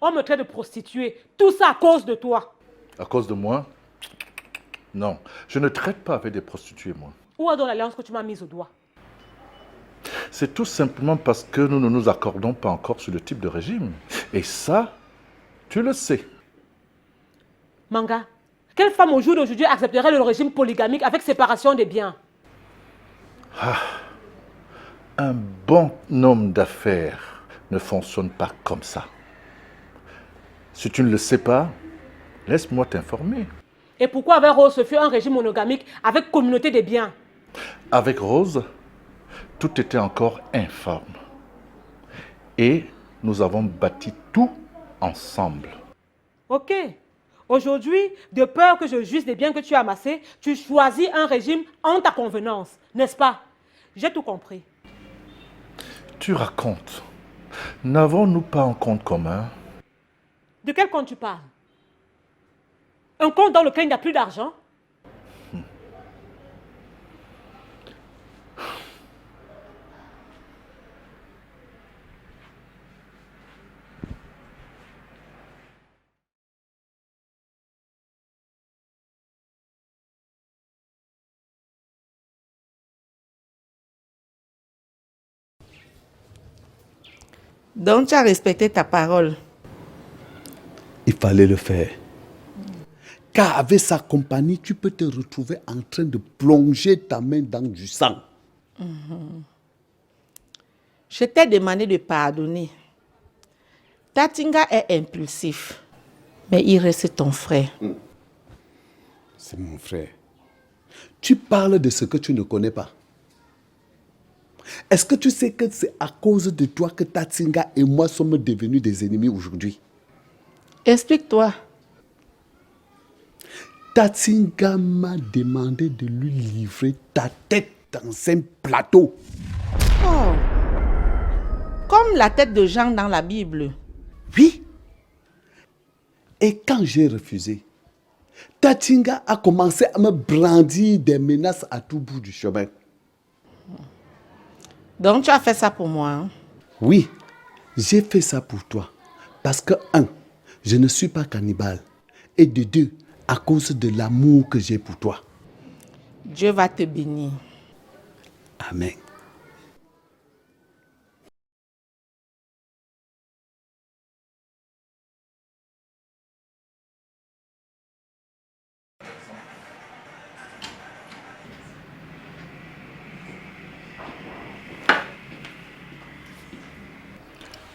On me traite de prostituée. Tout ça à cause de toi. À cause de moi? Non, je ne traite pas avec des prostituées, moi. Où est donc l'alliance que tu m'as mise au doigt? C'est tout simplement parce que nous ne nous accordons pas encore sur le type de régime. Et ça, tu le sais. Manga, quelle femme au jour d'aujourd'hui accepterait le régime polygamique avec séparation des biens? Un bon homme d'affaires ne fonctionne pas comme ça. Si tu ne le sais pas, laisse-moi t'informer. Et pourquoi avec Rose ce fut un régime monogamique avec communauté des biens? Avec Rose, tout était encore informe. Et nous avons bâti tout ensemble. Ok. Aujourd'hui, de peur que je jouisse des biens que tu as amassés, tu choisis un régime en ta convenance, n'est-ce pas? J'ai tout compris. Tu racontes. N'avons-nous pas un compte commun? De quel compte tu parles? Un compte dans lequel il n'y a plus d'argent? Donc, tu as respecté ta parole. Il fallait le faire. Car avec sa compagnie, tu peux te retrouver en train de plonger ta main dans du sang. Je t'ai demandé de pardonner. Tatinga est impulsif, mais il reste ton frère. C'est mon frère. Tu parles de ce que tu ne connais pas. Est-ce que tu sais que c'est à cause de toi que Tatinga et moi sommes devenus des ennemis aujourd'hui? Explique-toi. Tatinga m'a demandé de lui livrer ta tête dans un plateau. Oh, comme la tête de Jean dans la Bible. Oui. Et quand j'ai refusé, Tatinga a commencé à me brandir des menaces à tout bout du chemin. Donc, tu as fait ça pour moi. Hein? Oui, j'ai fait ça pour toi. Parce que, un, je ne suis pas cannibale. Et de deux, à cause de l'amour que j'ai pour toi. Dieu va te bénir. Amen.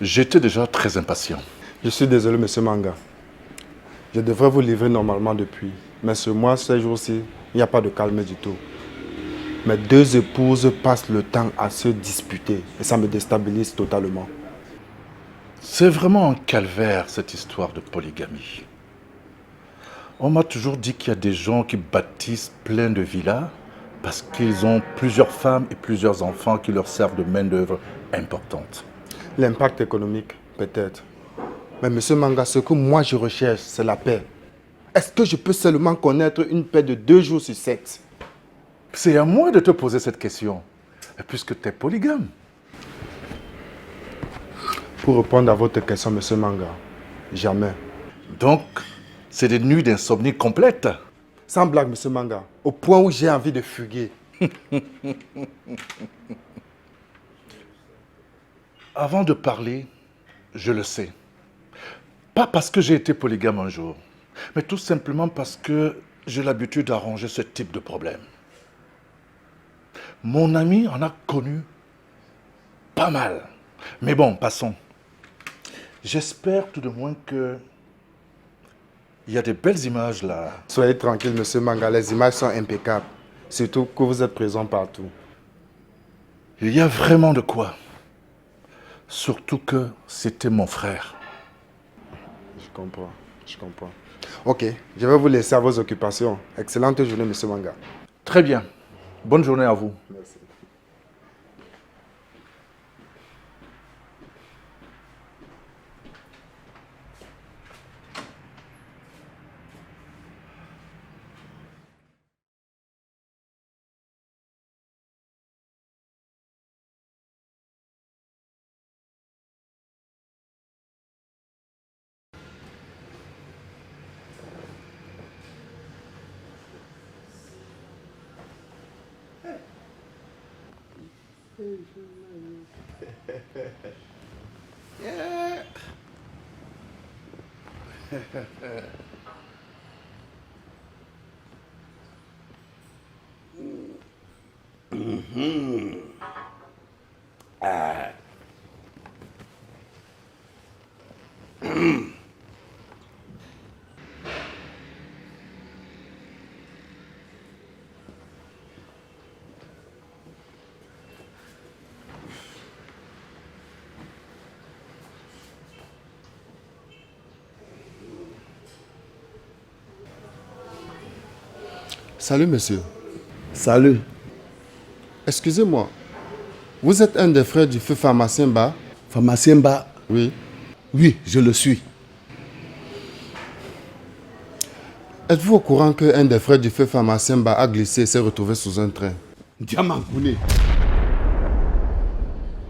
J'étais déjà très impatient. Je suis désolé, monsieur Manga. Je devrais vous livrer normalement depuis. Mais ce mois, ces jours-ci, il n'y a pas de calme du tout. Mes deux épouses passent le temps à se disputer et ça me déstabilise totalement. C'est vraiment un calvaire, cette histoire de polygamie. On m'a toujours dit qu'il y a des gens qui bâtissent plein de villas parce qu'ils ont plusieurs femmes et plusieurs enfants qui leur servent de main-d'œuvre importante. L'impact économique, peut-être. Mais monsieur Manga, ce que moi je recherche, c'est la paix. Est-ce que je peux seulement connaître une paix de 2 jours sur 7? C'est à moi de te poser cette question, puisque tu es polygame. Pour répondre à votre question, monsieur Manga, jamais. Donc, c'est des nuits d'insomnie complètes. Sans blague, monsieur Manga, au point où j'ai envie de fuguer. Avant de parler, je le sais. Pas parce que j'ai été polygame un jour, mais tout simplement parce que j'ai l'habitude d'arranger ce type de problème. Mon ami en a connu pas mal. Mais bon, passons. J'espère tout de moins que il y a des belles images là. Soyez tranquille, monsieur Manga, les images sont impeccables. Surtout que vous êtes présent partout. Il y a vraiment de quoi. Surtout que c'était mon frère. Je comprends, je comprends. Ok, je vais vous laisser à vos occupations. Excellente journée, monsieur Manga. Très bien. Bonne journée à vous. Merci. Salut, monsieur. Salut. Excusez-moi. Vous êtes un des frères du feu pharmacien Ba? Pharmacien Ba? Oui. Oui, je le suis. Êtes-vous au courant qu'un des frères du feu pharmacien Ba a glissé et s'est retrouvé sous un train? Diamant Kouné.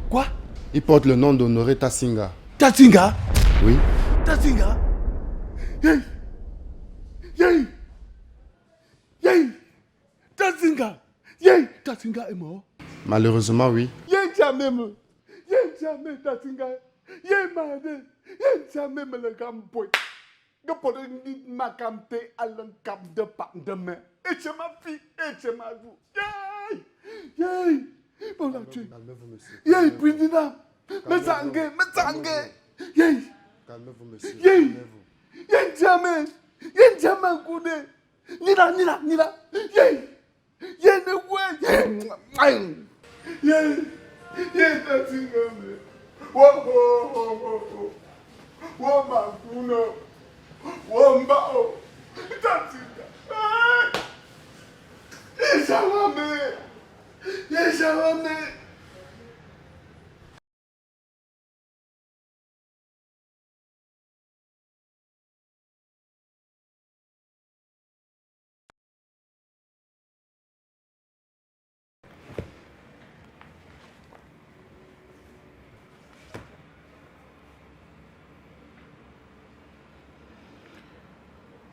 Quoi? Il porte le nom d'Honoré Tassinga. Tatinga? Oui. Tatinga? Yey! Yey! Yey! Tatinga! Yey! Tatinga est mort. Malheureusement, oui. Yey jamais me. Yey jamais Tatinga. Yey made. Yey jamais me le gamboy. Que pour ni ma camte à l'encap de pas de main. Et c'est ma fille. Et c'est ma vous. Yey! Yey! Bon là tu. Calmez-vous, monsieur. Yey, Pindina. Me sangue. Me sangue. Yey! Calmez-vous, monsieur. Yey! Yey jamais. Yey jamais Kouné. Nila. Yey! Yey ne ouais. Yey! Yey Tatinga me. Wo Makuno. Wo Mbao. Tatinga. Yeshawame.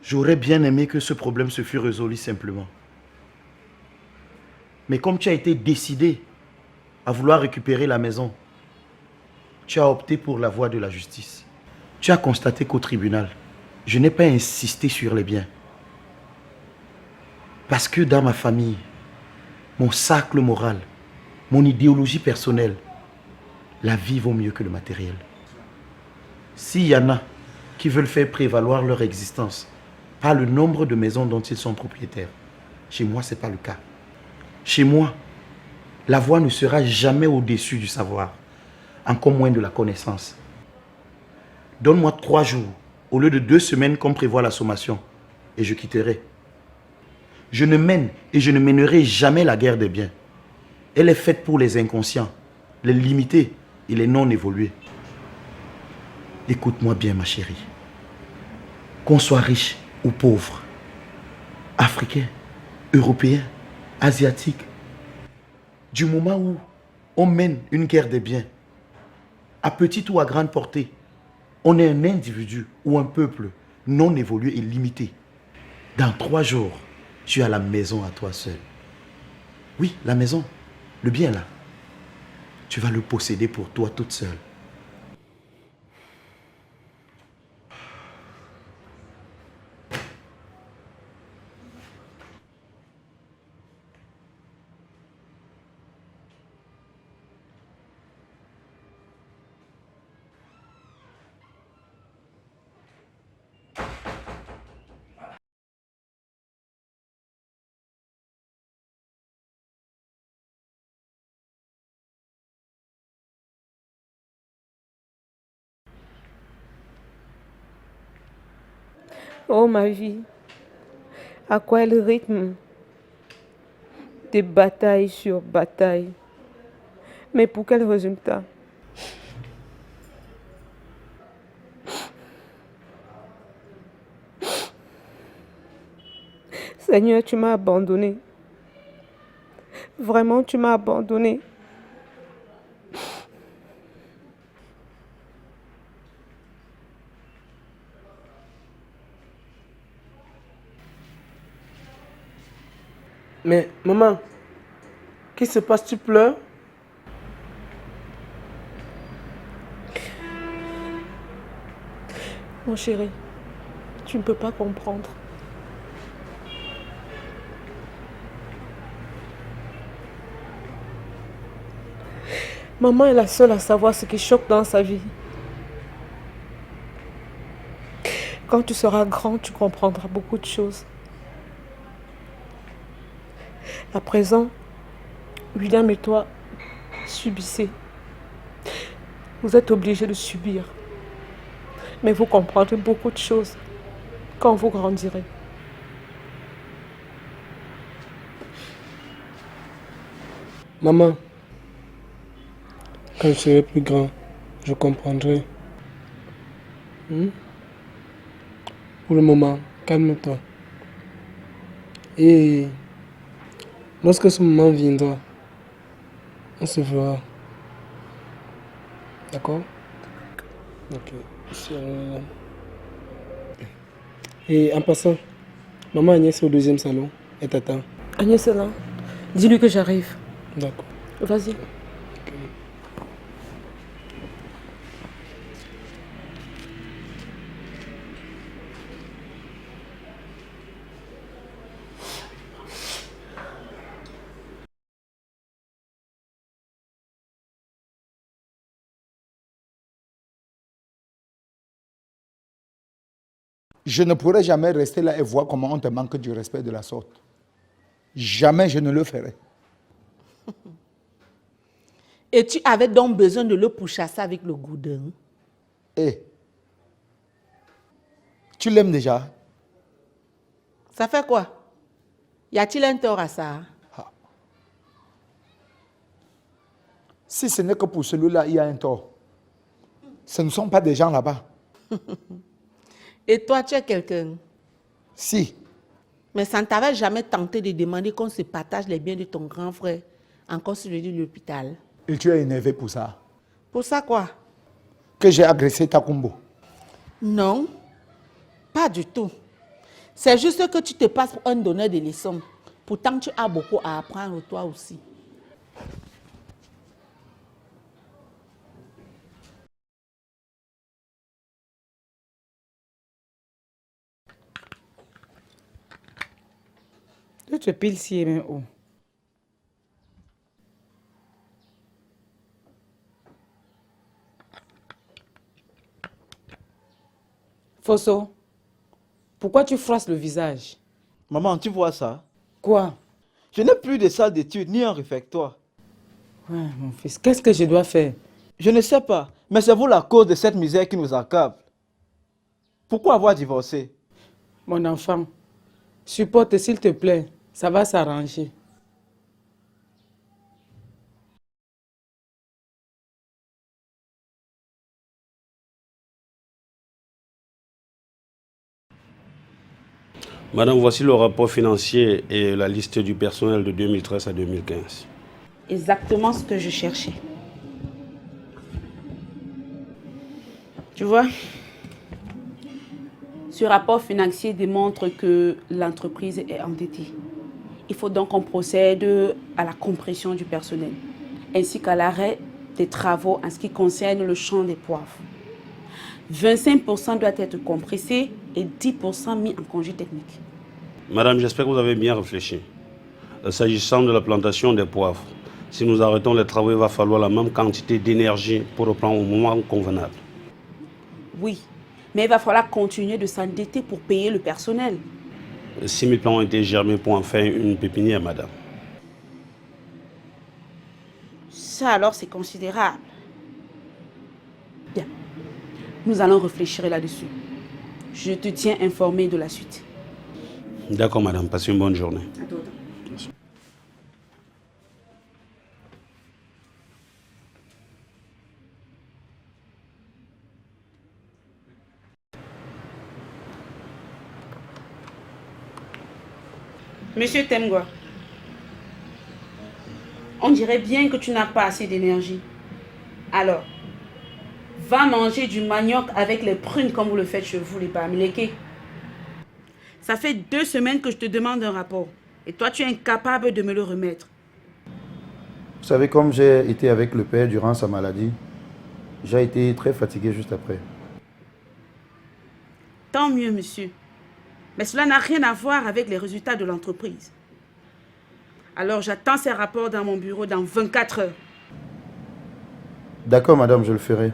J'aurais bien aimé que ce problème se fût résolu simplement. Mais comme tu as été décidé à vouloir récupérer la maison, tu as opté pour la voie de la justice. Tu as constaté qu'au tribunal, je n'ai pas insisté sur les biens. Parce que dans ma famille, mon socle moral, mon idéologie personnelle, la vie vaut mieux que le matériel. S'il y en a qui veulent faire prévaloir leur existence par le nombre de maisons dont ils sont propriétaires, chez moi, ce n'est pas le cas. Chez moi, la voix ne sera jamais au-dessus du savoir, encore moins de la connaissance. Donne-moi 3 jours, au lieu de 2 semaines comme prévoit la sommation, et je quitterai. Je ne mène et je ne mènerai jamais la guerre des biens. Elle est faite pour les inconscients, les limités et les non-évolués. Écoute-moi bien, ma chérie. Qu'on soit riche ou pauvre, africain, européen, asiatique, du moment où on mène une guerre des biens, à petite ou à grande portée, on est un individu ou un peuple non évolué et limité. Dans 3 jours, tu as la maison à toi seul. Oui, la maison, le bien là. Tu vas le posséder pour toi toute seule. Oh ma vie, à quoi est le rythme de bataille sur bataille? Mais pour quel résultat? Seigneur, tu m'as abandonné. Vraiment, tu m'as abandonné. Mais maman, qu'est-ce qui se passe? Tu pleures? Mon chéri, tu ne peux pas comprendre. Maman est la seule à savoir ce qui choque dans sa vie. Quand tu seras grand, tu comprendras beaucoup de choses. À présent, William et toi subissez. Vous êtes obligés de subir. Mais vous comprendrez beaucoup de choses quand vous grandirez. Maman, quand je serai plus grand, je comprendrai. Pour le moment, calme-toi. Et lorsque ce moment viendra, on se verra. D'accord? Ok. Et en passant, maman Agnès est au deuxième salon. Elle t'attend. Agnès est là. Dis-lui que j'arrive. D'accord. Vas-y. Je ne pourrai jamais rester là et voir comment on te manque du respect de la sorte. Jamais je ne le ferai. Et tu avais donc besoin de le pourchasser avec le goudin. Eh, tu l'aimes déjà? Ça fait quoi? Y a-t-il un tort à ça? Si ce n'est que pour celui-là, il y a un tort. Ce ne sont pas des gens là-bas. Et toi, tu es quelqu'un? Si. Mais ça ne t'avait jamais tenté de demander qu'on se partage les biens de ton grand frère, encore celui de l'hôpital? Et tu es énervé pour ça? Pour ça quoi? Que j'ai agressé Takumbo? Non, pas du tout. C'est juste que tu te passes pour un donneur de leçons. Pourtant, tu as beaucoup à apprendre toi aussi. Tu te piles si et même où? Fosso, pourquoi tu froisses le visage? Maman, tu vois ça? Quoi? Je n'ai plus de salle d'études ni un réfectoire. Ouais, mon fils, qu'est-ce que je dois faire? Je ne sais pas, mais c'est vous la cause de cette misère qui nous accable. Pourquoi avoir divorcé? Mon enfant, supporte s'il te plaît, ça va s'arranger. Madame, voici le rapport financier et la liste du personnel de 2013 à 2015. Exactement ce que je cherchais. Tu vois, ce rapport financier démontre que l'entreprise est endettée. Il faut donc qu'on procède à la compression du personnel, ainsi qu'à l'arrêt des travaux en ce qui concerne le champ des poivres. 25% doit être compressé et 10% mis en congé technique. Madame, j'espère que vous avez bien réfléchi. S'agissant de la plantation des poivres, si nous arrêtons les travaux, il va falloir la même quantité d'énergie pour reprendre au moment convenable. Oui, mais il va falloir continuer de s'endetter pour payer le personnel. 6 000 plants ont été germés pour en faire une pépinière, madame. Ça alors, c'est considérable. Bien, nous allons réfléchir là-dessus. Je te tiens informé de la suite. D'accord, madame. Passez une bonne journée. À toi. Monsieur Temgwa, on dirait bien que tu n'as pas assez d'énergie. Alors, va manger du manioc avec les prunes comme vous le faites chez vous, les Bamileke. Ça fait 2 semaines que je te demande un rapport. Et toi, tu es incapable de me le remettre. Vous savez, comme j'ai été avec le père durant sa maladie, j'ai été très fatigué juste après. Tant mieux, monsieur. Mais cela n'a rien à voir avec les résultats de l'entreprise. Alors j'attends ces rapports dans mon bureau dans 24 heures. D'accord, madame, je le ferai.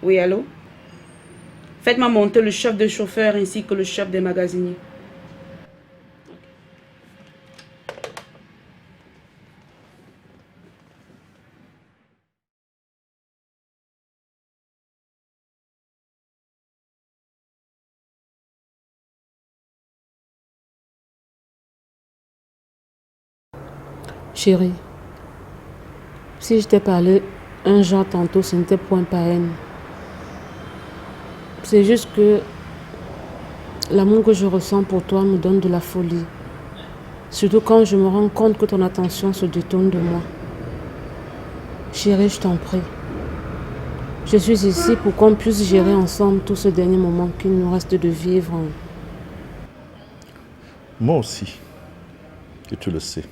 Oui, allô? Faites-moi monter le chef de chauffeur ainsi que le chef des magasiniers. Chérie, si je t'ai parlé un jour tantôt, ce n'était point par haine. C'est juste que l'amour que je ressens pour toi me donne de la folie. Surtout quand je me rends compte que ton attention se détourne de moi. Chérie, je t'en prie. Je suis ici pour qu'on puisse gérer ensemble tout ce dernier moment qu'il nous reste de vivre. Moi aussi. Et tu le sais.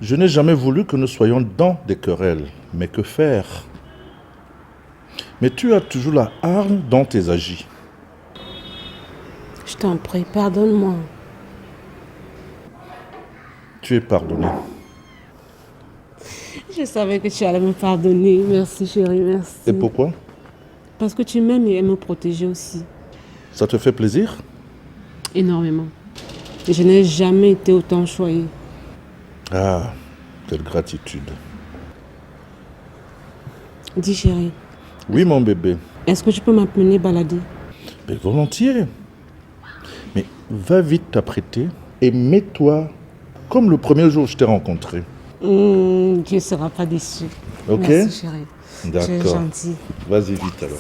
Je n'ai jamais voulu que nous soyons dans des querelles. Mais que faire? Mais tu as toujours la hargne dans tes agis. Je t'en prie, pardonne-moi. Tu es pardonné. Je savais que tu allais me pardonner. Merci chérie, merci. Et pourquoi? Parce que tu m'aimes et aimes me protéger aussi. Ça te fait plaisir? Énormément. Et je n'ai jamais été autant choyée. Ah, quelle gratitude. Dis chérie. Oui, mon bébé. Est-ce que tu peux m'amener balader? Mais volontiers. Mais va vite t'apprêter et mets-toi comme le premier jour où je t'ai rencontré. Tu ne seras pas déçu. Ok? Merci chérie. D'accord. Tu es gentil. Vas-y vite alors.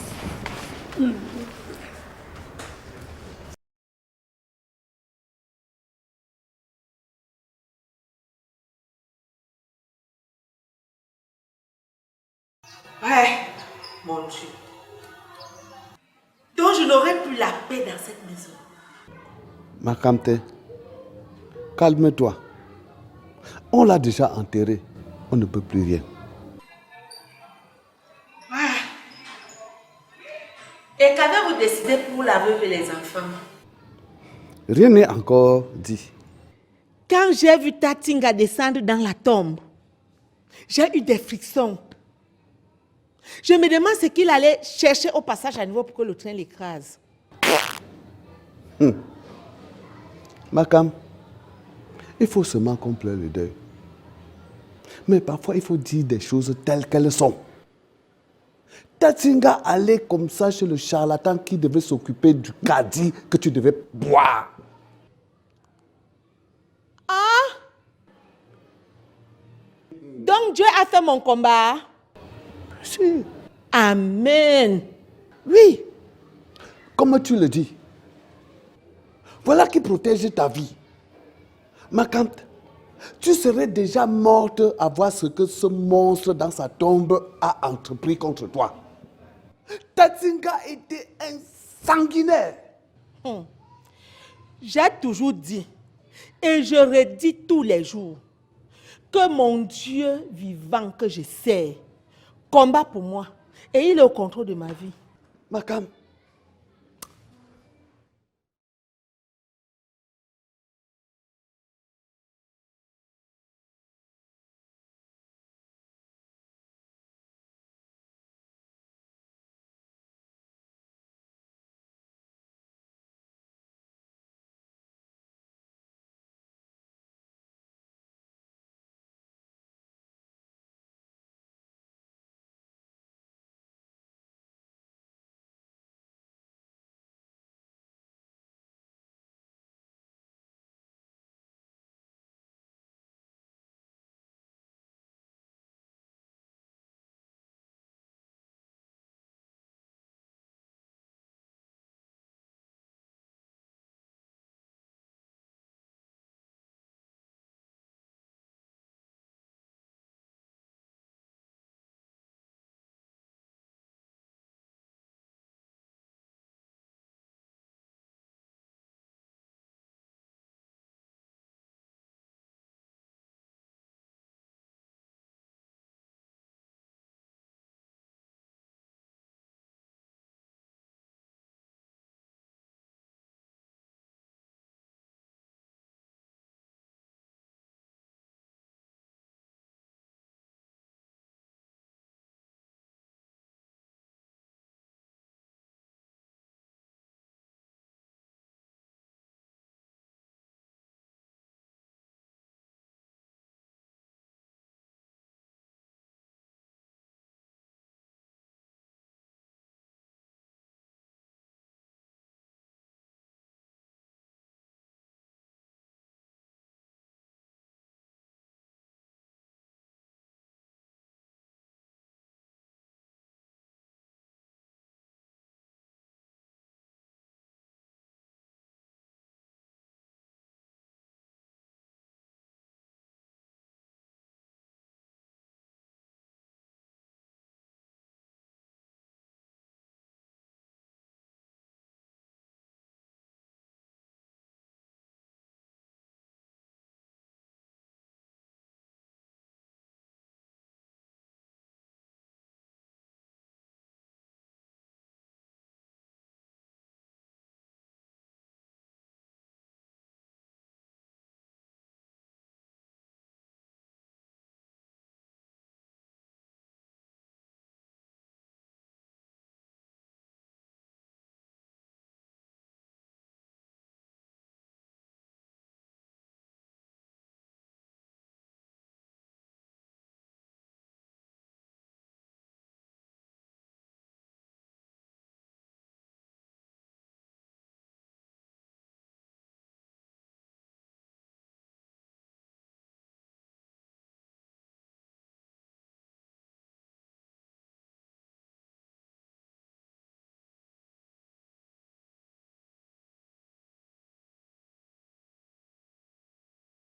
Ouais, mon Dieu. Donc je n'aurai plus la paix dans cette maison. Makamte, calme-toi. On l'a déjà enterré. On ne peut plus rien. Et qu'avez-vous décidé pour la veuve et les enfants? Rien n'est encore dit. Quand j'ai vu Tatinga descendre dans la tombe, j'ai eu des frictions. Je me demande ce qu'il allait chercher au passage à niveau pour que le train l'écrase. Makam, il faut seulement qu'on pleure le deuil. Mais parfois, il faut dire des choses telles qu'elles sont. Tatinga allait comme ça chez le charlatan qui devait s'occuper du caddie que tu devais boire. Ah! Donc Dieu a fait mon combat? Si. Amen. Oui. Comme tu le dis. Voilà qui protège ta vie. Makam, tu serais déjà morte à voir ce que ce monstre dans sa tombe a entrepris contre toi. Tatinga était un sanguinaire. J'ai toujours dit, et je redis tous les jours, que mon Dieu vivant que je sers combat pour moi et il est au contrôle de ma vie. Makam,